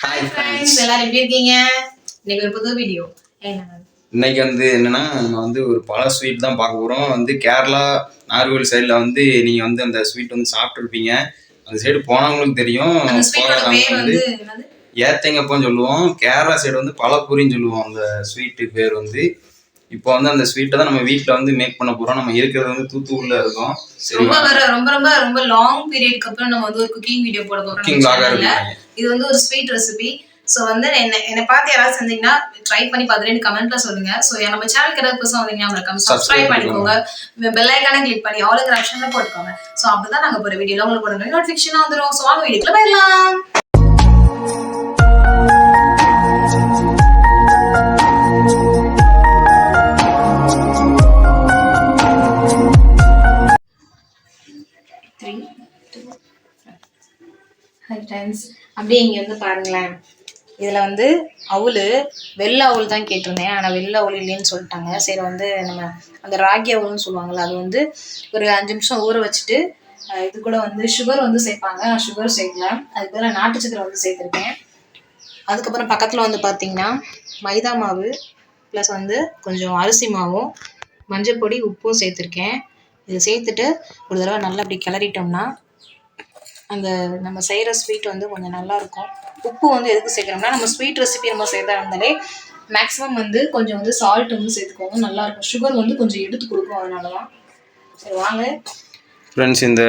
Hi friends, எல்லாரும் எப்படி இருக்கீங்க? இன்னைக்கு ஒரு புது வீடியோ. இன்னைக்கு என்னன்னா நம்ம ஒரு பழ ஸ்வீட் தான் பார்க்க போகிறோம். கேரளா நாகர்கோவில் சைடில் நீங்கள் அந்த ஸ்வீட் சாப்பிட்ருப்பீங்க. அந்த சைடு போனவங்களுக்கு தெரியும். ஏத்தங்கப்பன்னு சொல்லுவோம். கேரளா சைடு பழப்பூரின்னு சொல்லுவோம். அந்த ஸ்வீட்டு பேர் இப்போ அந்த ஸ்வீட்டை தான் நம்ம வீட்டில் மேக் பண்ண போகிறோம். நம்ம இருக்கிறது தூத்துக்குடியில் இருக்கோம். ரொம்ப ரொம்ப ரொம்ப ரொம்ப லாங் பீரியட்க்கு அப்புறம் நம்ம ஒரு குக்கிங் வீடியோ போட போகிறோம். இது ஒரு ஸ்வீட் ரெசிபி. ஸோ என்னை பார்த்து யாராவது செஞ்சீங்கன்னா ட்ரை பண்ணி பார்த்துட்டு கமெண்ட்ல சொல்லுங்க. ஸோ நம்ம சேனலுக்கு ஏதாவது புதுசாக வந்தீங்கன்னா மறக்காம சப்ஸ்கிரைப் பண்ணிக்கோங்க. பெல் ஐக்கானை கிளிக் பண்ணி ஆளுங்கிற ஆப்ஷன்ல போட்டுக்கோங்க. ஸோ அப்பதான் நாங்கள் போகிற வீடியோல உங்களுக்கு நோட்டிஃபிகேஷன் வந்துடும். ஸோ வாங்க வீடியோக்குள்ள போயிடலாம். அப்படியே இங்க பாருங்களேன். இதுல அவுள் வெள்ளை அவுள் தான் கேட்டிருந்தேன். ஆனா வெள்ளை அவுள் இல்லைன்னு சொல்லிட்டாங்க. சரி நம்ம அந்த ராகி அவுள்னு சொல்லுவாங்கல்ல, அது ஒரு 5 நிமிஷம் ஊற வச்சுட்டு இது கூட சுகர் சேர்ப்பாங்க. நான் சுகர் சேர்க்கல, அதுக்கு பதிலாக நாட்டு சக்கரை சேர்த்துருக்கேன். அதுக்கப்புறம் பக்கத்துல பாத்தீங்கன்னா மைதா மாவு ப்ளஸ் கொஞ்சம் அரிசி மாவும் மஞ்சள் பொடி உப்பும் சேர்த்துருக்கேன். இதை சேர்த்துட்டு ஒரு தடவை நல்லா அப்படி கிளறிட்டோம்னா அந்த நம்ம செய்கிற ஸ்வீட் கொஞ்சம் நல்லா இருக்கும். உப்பு எதுக்கு சேர்க்குறோம்னா, நம்ம ஸ்வீட் ரெசிபி நம்ம செய்யறதா இருந்தாலே மேக்ஸிமம் கொஞ்சம் சால்ட் சேர்த்துக்கோங்க, நல்லா இருக்கும். சுகர் கொஞ்சம் எடுத்து கொடுக்கும், அதனால தான். சரி வாங்க ஃப்ரெண்ட்ஸ், இந்த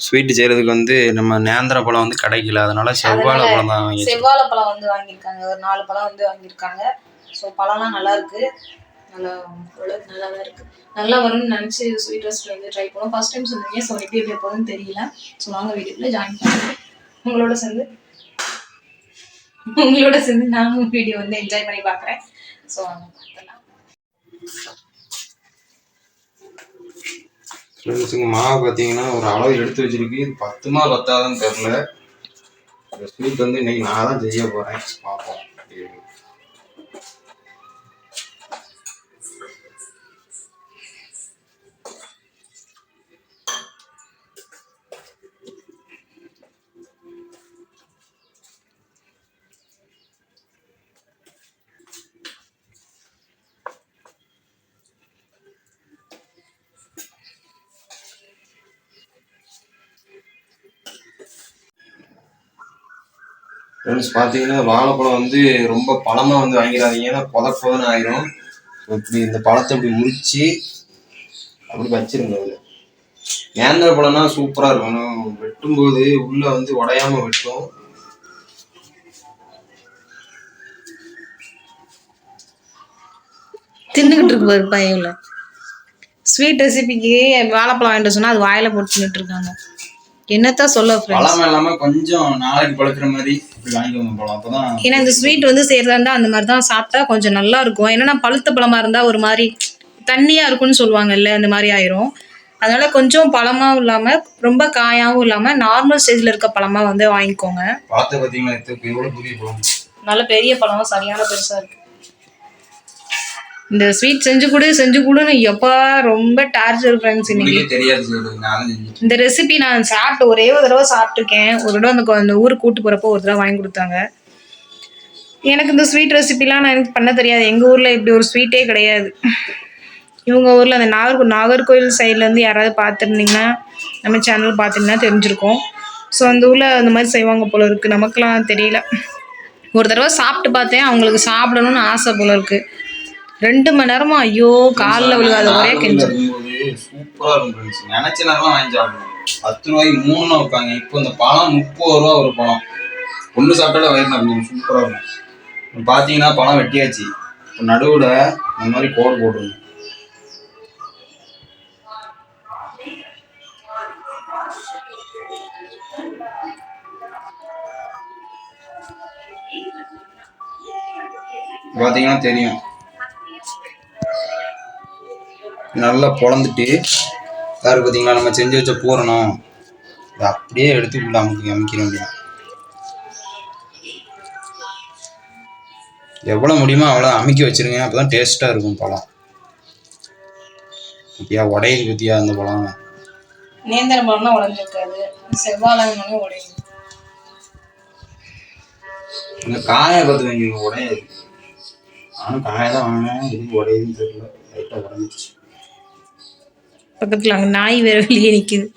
ஸ்வீட் செய்கிறதுக்கு நம்ம நேந்திர பழம் கிடைக்கல, அதனால செவ்வாழை பழம் தான் செவ்வாழைப்பழம் வாங்கியிருக்காங்க. ஒரு 4 பழம் வாங்கியிருக்காங்க. ஸோ பழம்லாம் நல்லா இருக்கு, நல்லா ஓரளவுக்கு நல்லா தான் இருக்கு. நல்லா வரும்னு நினச்சி ஸ்வீட் ரெசிபி ட்ரை பண்ணுவோம். ஃபர்ஸ்ட் டைம் சொன்னீங்க. ஸோ எப்படி போகுதுன்னு தெரியல. ஸோ வாங்க வீடியோக்குள்ள ஜாயின் பண்ணுங்க. உங்களோட சேர்ந்து நானும் வீடியோ என்ஜாய் பண்ணி பார்க்குறேன். ஸோ வாங்க பார்க்கலாம். ஃப்ரெண்ட்ஸுங்க, மாவு பார்த்தீங்கன்னா ஒரு அளவு எடுத்து வச்சிருக்கு. இது 10மா 10ஆதான்னு தெரில. இந்த ஸ்வீட் இன்னைக்கு நான் தான் செய்ய போகிறேன். பார்ப்போம். ஃப்ரெண்ட்ஸ், பார்த்தீங்கன்னா வாழைப்பழம் ரொம்ப பழமாக வாங்கிடாதீங்கன்னா புதன்னு ஆயிரும். இப்படி இந்த பழத்தை இப்படி முறிச்சு அப்படி வச்சிருங்க. அதில் நேந்திர பழம்னா சூப்பராக இருக்கும். வெட்டும்போது உள்ள உடையாம வெட்டும். தின்னுக்கிட்டு இருக்கு பாரு பையன்ல. ஸ்வீட் ரெசிபிக்கு வாழைப்பழம் வாங்கிட்டு சொன்னா அது வாயில போட்டு தின்னுட்டு இருக்காங்க. என்னத்தான் சொல்ல, பழம் இல்லாம கொஞ்சம் நாளைக்கு பழுக்கிற மாதிரி வாங்கிக்கோங்க பழம். அப்பதான் ஏன்னா இந்த ஸ்வீட் செய்யறதா இருந்தா அந்த மாதிரி தான் சாப்பிட்டா கொஞ்சம் நல்லா இருக்கும். ஏன்னா பழுத்த பழமா இருந்தா ஒரு மாதிரி தண்ணியா இருக்கும்னு சொல்லுவாங்கல்ல, அந்த மாதிரி ஆயிரும். அதனால கொஞ்சம் பழமாவும் இல்லாம ரொம்ப காயாவும் இல்லாம நார்மல் ஸ்டேஜ்ல இருக்க பழமா வாங்கிக்கோங்க. பழத்தை பார்த்தீங்கன்னா நல்ல பெரிய பழம், சரியான பெருசா இருக்கு. இந்த ஸ்வீட் செஞ்சு கொடுன்னு எப்பா ரொம்ப டார்ச்சர் ஃப்ரெண்ட்ஸ். இன்னைக்கு இந்த ரெசிபி நான் சாப்பிட்டு ஒரே ஒரு தடவை சாப்பிட்டுருக்கேன். ஒரு தடவை அந்த ஊருக்கு கூட்டு போறப்போ ஒரு தடவை வாங்கி கொடுத்தாங்க. எனக்கு இந்த ஸ்வீட் ரெசிபிலாம் நான் எனக்கு பண்ண தெரியாது. எங்கள் ஊரில் இப்படி ஒரு ஸ்வீட்டே கிடையாது. இவங்க ஊரில் அந்த நாகர்கோவில் சைட்லேருந்து யாராவது பார்த்துருந்தீங்கன்னா நம்ம சேனல் பார்த்திங்கன்னா தெரிஞ்சிருக்கோம். ஸோ அந்த ஊரில் அந்த மாதிரி செய்வாங்க போல இருக்குது. நமக்குலாம் தெரியல. ஒரு தடவை சாப்பிட்டு பார்த்தேன், அவங்களுக்கு சாப்பிடணும்னு ஆசை போல இருக்குது. 2 மணி நேரமா ஐயோ காலில் விழுகாத ஒரே கெஞ்சு. சூப்பரா இருக்கும். நினைச்ச நேரம் வாங்கி சாப்பிடுவோம். 10 ரூபாய்க்கு 3 வைப்பாங்க. இப்போ இந்த பழம் 30 ரூபா ஒரு பழம். ஒன்று சாப்பிட்டாலே வயிறு நிறைஞ்சிடும். சூப்பரா இருக்கும். பார்த்தீங்கன்னா பழம் வெட்டியாச்சு. இப்போ நடுவில் இந்த மாதிரி கோடு போட்டுருங்க. பார்த்தீங்கன்னா தெரியும், நல்லா பொழந்துட்டு யாரு பார்த்தீங்களா, நம்ம செஞ்சு வச்ச பூரணம் இதை அப்படியே எடுத்து உள்ள அமைக்கிற வேண்டியது. எவ்வளோ முடியுமோ அவ்வளோ அமைக்கி வச்சிருங்க. அப்போதான் டேஸ்ட்டாக இருக்கும் பழம். பத்தியா உடையுது, பத்தியா அந்த பழம். நேந்திர பழம்னா உடஞ்சிருக்காது, செவ்வாழை உடையுது. இந்த காயை பார்த்து வாங்கி உடையாது. நானும் காயை தான் வாங்கினேன், எதுக்கு உடையுதுன்னு தெரியல, லைட்டாக உடஞ்சிருச்சு. பக்கத்துல அங்க நாய் வேற வெளியே நிக்குது.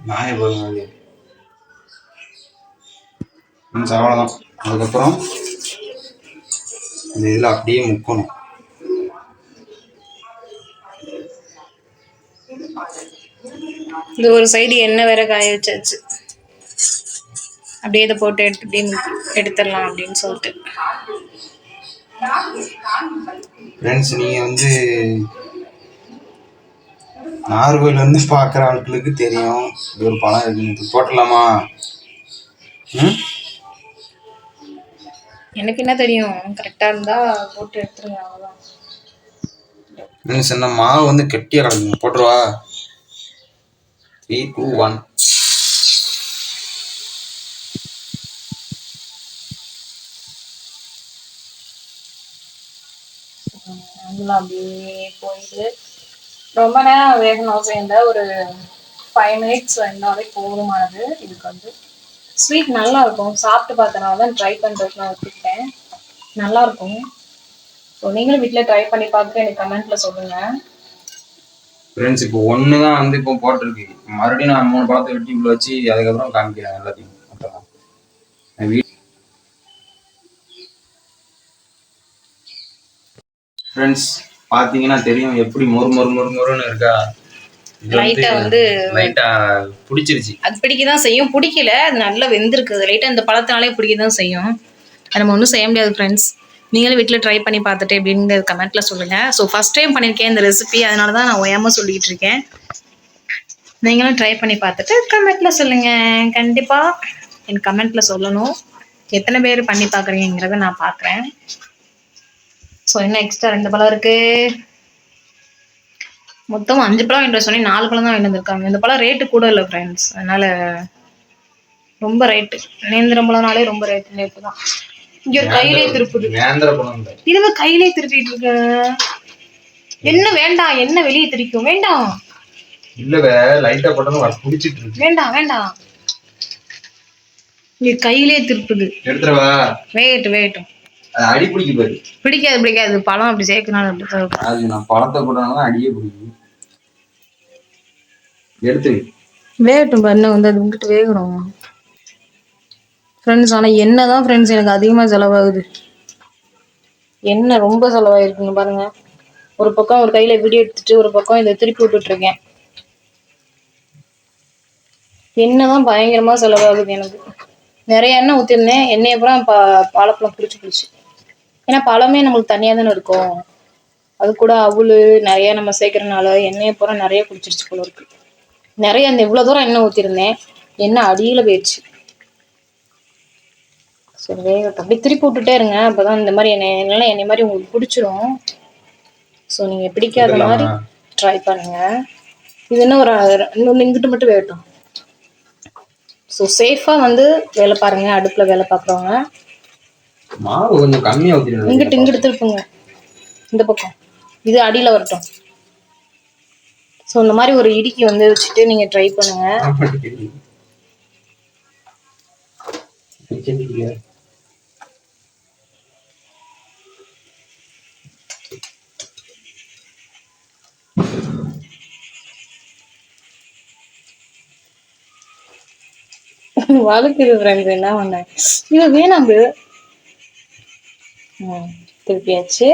நாயை பாருங்க. அவ்வளோதான். அதுக்கப்புறம் இந்த இதில் அப்படியே முக்கணும். இந்த ஒரு சைடு எண்ணெய் வேற காய வச்சாச்சு. அப்படியே இதை போட்டு எடுத்துடலாம் அப்படின்னு சொல்லிட்டு. ஃப்ரெண்ட்ஸ், நீங்கள் வந்து நார்வேல் வந்து பார்க்குற ஆட்களுக்கு தெரியும் இது ஒரு பழம் இருக்குன்னு. போட்டலாமா? எனக்கு என்ன தெரியும், கரெக்டாக இருந்தால் போட்டு எடுத்துருங்க, அவ்வளோதான். ஃப்ரெண்ட்ஸ், என்ன மாவு வந்து கெட்டியாக கிடக்குங்க, போட்டுருவா? 3, 2, 1. அதெல்லாம் அப்படியே போயிட்டு ரொம்ப நேரம் வேகணும் அவசியம் இல்லை. ஒரு 5 minutes வெந்தாலே போதுமானது. இதுக்கு வந்து ஸ்வீட் நல்லா இருக்கும். சாப்பிட்டு பார்த்தனால தான் ட்ரை பண்ணுறதுக்கு நான் வச்சுக்கிட்டேன். நல்லா இருக்கும். ஸோ நீங்களும் வீட்டில் ட்ரை பண்ணி பார்த்துட்டு எனக்கு கமெண்ட்ல சொல்லுங்க. ஃப்ரெண்ட்ஸ், இப்போ ஒன்று தான் வந்து இப்போ போட்டிருக்கு. மறுபடியும் நான் 3 பழத்தை வெட்டி உள்ள வச்சு அதுக்கப்புறம் காமிக்கிறேன் எல்லாத்தையும். ஃப்ரெண்ட்ஸ், பார்த்தீங்கன்னா தெரியும் எப்படி மொறுன்னு இருக்கா. லைட்டா வந்து லைட்டா பிடிச்சிருச்சு. அது பிடிக்க தான் செய்யும். பிடிக்கல, அது நல்லா வெந்திருக்குது. லைட்டா இந்த பழத்தினாலே பிடிக்க தான் செய்யும். அது நம்ம ஒன்றும் செய்ய முடியாது ஃப்ரெண்ட்ஸ். நீங்களும் வீட்டில் ட்ரை பண்ணி பார்த்துட்டு எப்படின்னு கமெண்ட்ல சொல்லுங்க. ஸோ ஃபர்ஸ்ட் டைம் பண்ணியிருக்கேன் இந்த ரெசிபி, அதனால தான் நான் ஓயாம சொல்லிட்டு இருக்கேன். நீங்களும் ட்ரை பண்ணி பார்த்துட்டு கமெண்ட்ல சொல்லுங்க. கண்டிப்பா எனக்கு கமெண்ட்ல சொல்லணும் எத்தனை பேர் பண்ணி பார்க்குறீங்கிறத நான் பார்க்குறேன். ஸோ இன்னும் எக்ஸ்ட்ரா 2 பழம் இருக்கு. மொத்தம் 5 பழம் வாங்கிட்டு சொன்னி 4 பழம் தான் வாங்கிட்டு வந்திருக்காங்க. இந்த பழம் ரேட்டு கூட இல்லை ஃப்ரெண்ட்ஸ், அதனால ரொம்ப ரேட்டு. நேந்திரம் பழம்னாலே ரொம்ப ரேட்டு தான். இங்க ஒரு கையிலே திருப்புது. இதுவே கையிலே திருப்பிட்டு இருக்க. என்ன வேண்டாம், என்ன வெளியே திரிக்கும் வேண்டாம். இல்லவே லைட்டா போட்டதும் புடிச்சிட்டு இருக்கு. வேண்டாம் வேண்டாம், இங்க கையிலே திருப்புது. எடுத்துறவா? வேகட்டும். அடி பிடிக்க பாரு. பிடிக்காது. பழம் அப்படி சேர்க்கணும். அப்படி அது நான் பழத்தை போட்டனால அடியே பிடிக்கும். எடுத்து வேகட்டும் பாருங்க, வந்து அது உங்ககிட்ட வேகணும் ஃப்ரெண்ட்ஸ். ஆனால் எண்ணெய் தான் ஃப்ரெண்ட்ஸ் எனக்கு அதிகமாக செலவாகுது. எண்ணெய் ரொம்ப செலவாயிருக்குங்க பாருங்க. ஒரு பக்கம் ஒரு கையில வீடியோ எடுத்துட்டு ஒரு பக்கம் இதை திருப்பி விட்டுட்டு இருக்கேன். எண்ணெய் தான் பயங்கரமா செலவாகுது எனக்கு. நிறைய எண்ணெய் ஊற்றிருந்தேன். எண்ணெய் அப்புறம் வாழைப்பழம் பிடிச்சி. ஏன்னா பழமே நம்மளுக்கு தனியாக தானே இருக்கும். அது கூட அவுள் நிறைய நம்ம சேர்க்கறதுனால எண்ணெயை பூரா நிறைய குடிச்சிருச்சு போல இருக்கு. நிறைய இந்த இவ்வளோ தூரம் எண்ணெய் ஊற்றிருந்தேன், எண்ணெய் அடியில் போயிடுச்சு. சரி வேகட்டும், அப்படியே திருப்பி விட்டுட்டே இருங்க. அப்போதான் இந்த மாதிரி என்னை மாதிரி உங்களுக்கு பிடிச்சிரும். ஸோ நீங்கள் பிடிக்காத மாதிரி ட்ரை பண்ணுங்க. இது என்ன ஒரு இன்னொன்று இங்கிட்டு மட்டும் வேகட்டும். ஸோ சேஃபாக வந்து வேலை பாருங்க. அடுப்பில் வேலை பார்க்குறவங்க மாவு கொஞ்சம் கம்மியாக ஊற்றிடுங்க. இங்கிட்டு திருப்புங்க, இந்த பக்கம் இது அடியில் வரட்டும். ஸோ இந்த மாதிரி ஒரு இடிக்கி வந்து வச்சுட்டு நீங்கள் ட்ரை பண்ணுங்க. வழுக்குது ஃப்ரெண்ட்ஸ், என்ன பண்ண இது வேணாம். திருப்பியாச்சு.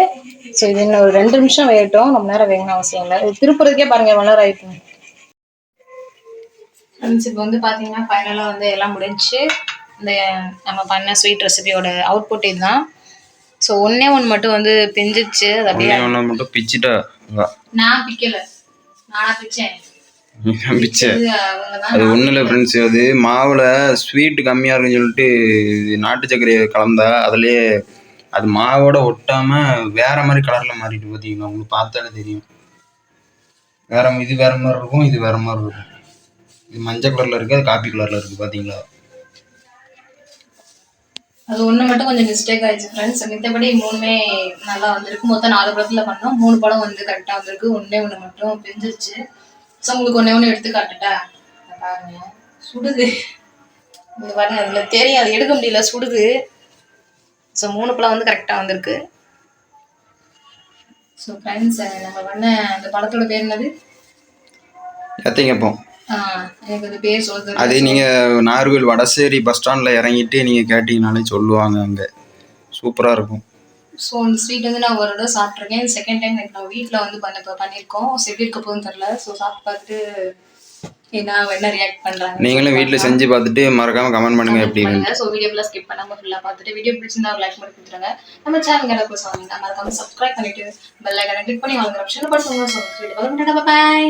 ஸோ இது இன்னும் ஒரு 2 நிமிஷம் வேகட்டும். ரொம்ப நேரம் வேகணும் அவசியம் இல்லை. இது திருப்புறதுக்கே பாருங்க எவ்வளோ நேரம் ஆயிட்டு. ஃப்ரெண்ட்ஸ், இப்போ வந்து பார்த்தீங்கன்னா ஃபைனலாக வந்து எல்லாம் முடிஞ்சு. இந்த நம்ம பண்ண ஸ்வீட் ரெசிபியோட அவுட்புட் இதுதான். ஸோ ஒன்று மட்டும் வந்து பிஞ்சிச்சு. அது அப்படியே ஒன்று மட்டும் பிச்சுட்டா. நான் பிக்கல, நானா பிச்சேன். அது ஒன்றும் இல்லை ஃப்ரெண்ட்ஸ், அது மாவில் ஸ்வீட்டு கம்மியாக இருக்குன்னு சொல்லிட்டு நாட்டு சர்க்கரையை கலந்தா அதுலேயே அது மாவோட ஒட்டாமல் வேற மாதிரி கலரில் மாறிட்டு பார்த்தீங்கன்னா உங்களுக்கு பார்த்தாலே தெரியும். இது வேற மாதிரி இருக்கும், இது வேற மாதிரி இருக்கும். இது மஞ்சள் கலரில் இருக்குது, அது காப்பி கலரில் இருக்குது. பார்த்தீங்களா? அது ஒன்று மட்டும் கொஞ்சம் மிஸ்டேக் ஆயிடுச்சு ஃப்ரெண்ட்ஸ். மித்தபடி 3மே நல்லா வந்திருக்கு. மொத்தம் 4 பழத்தில் பண்ணோம். 3 பழம் வந்து கரெக்டாக வந்திருக்கு. ஒன்று மட்டும் பிஞ்சிருச்சு. ஸோ உங்களுக்கு ஒன்று எடுத்து காட்டுட்டா பாருங்க. சுடுது, இந்த பாருங்க. அதில் தெரியும், அது எடுக்க முடியல, சுடுது. ஸோ 3 பழம் வந்து கரெக்டாக வந்திருக்கு. ஸோ ஃப்ரெண்ட்ஸ், நம்ம பண்ண அந்த பழத்தோட பேர் என்னது? எத்தைங்கப்போம். எனக்கு அது பேர் சொல்றது. அது நீங்கள் நாகர்கோவில் வடசேரி பஸ் ஸ்டாண்டில் இறங்கிட்டு நீங்கள் கேட்டிங்கனாலே சொல்லுவாங்க, அங்கே சூப்பராக இருக்கும். ஸோ இந்த ஸ்வீட் வந்து நான் ஒரு தடவை சாப்பிட்ருக்கேன். செகண்ட் டைம் எனக்கு நம்ம வீட்டில் வந்து பண்ணியிருக்கோம். ஸோ எப்படி இருக்க போகுதுன்னு தெரில. ஸோ சாப்பிட்டு பார்த்துட்டு என்ன ரியாக்ட் பண்ணுறாங்க நீங்களும் வீட்டில் செஞ்சு பார்த்துட்டு மறக்காமல் கமெண்ட் பண்ணுங்கள் எப்படி இருக்கு. ஸோ வீடியோ ஃபுல்லாக ஸ்கிப் பண்ணாமல் ஃபுல்லாக பார்த்துட்டு வீடியோ பிடிச்சிருந்தா ஒரு லைக் பண்ணி கொடுத்துருங்க. நம்ம சேனல் எனக்கு சொன்னீங்க மறக்காம சப்ஸ்கிரைப் பண்ணிட்டு பெல் ஐக்கானை கிளிக் பண்ணி வாங்குற ஆப்ஷன் படுத்துங்க. So bye.